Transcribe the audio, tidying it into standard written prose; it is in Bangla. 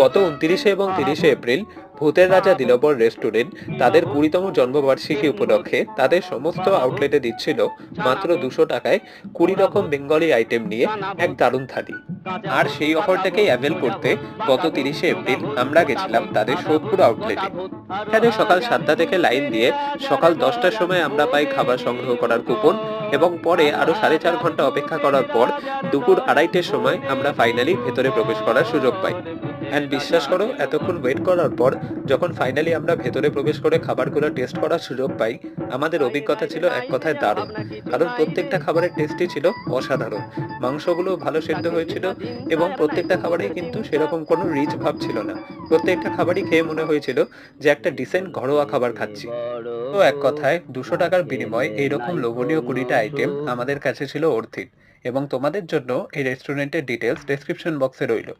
গত ২৯ এবং ৩০ এপ্রিল ভূতের রাজা দিলবর রেস্টুরেন্ট তাদের ২০তম জন্মবার্ষিকী উপলক্ষে তাদের সমস্ত আউটলেটে দিচ্ছিল মাত্র ২০০ টাকায় ২০ রকম বেঙ্গলি আইটেম নিয়ে এক দারুণ থালি। আর সেই অফারটাকেই অ্যাভেল করতে গত ৩০ এপ্রিল আমরা গেছিলাম তাদের সোদপুর আউটলেটে। এখানে সকাল ৭টা থেকে লাইন দিয়ে সকাল ১০টার সময় আমরা পাই খাবার সংগ্রহ করার কুপন, এবং পরে আরো ৪.৫ ঘন্টা অপেক্ষা করার পর দুপুর ২:৩০-র সময় আমরা ফাইনালি ভেতরে প্রবেশ করার সুযোগ পাই। অ্যান্ড বিশ্বাস করো, এতক্ষণ ওয়েট করার পর যখন ফাইনালি আমরা ভেতরে প্রবেশ করে খাবারগুলো টেস্ট করার সুযোগ পাই, আমাদের অভিজ্ঞতা ছিল এক কথায় দারুণ। কারণ প্রত্যেকটা খাবারের টেস্টই ছিল অসাধারণ। মাংসগুলো ভালো সেদ্ধ হয়েছিল, এবং প্রত্যেকটা খাবারেই কিন্তু সেরকম কোনো রিচ ভাব ছিল না। প্রত্যেকটা খাবারই খেয়ে মনে হয়েছিল যে একটা ডিসেন্ট ঘরোয়া খাবার খাচ্ছি। তো এক কথায় ২০০ টাকার বিনিময়ে এইরকম লোভনীয় ২০টা আইটেম আমাদের কাছে ছিল অর্থিত। এবং তোমাদের জন্য এই রেস্টুরেন্টের ডিটেলস ডেসক্রিপশন বক্সে রইল।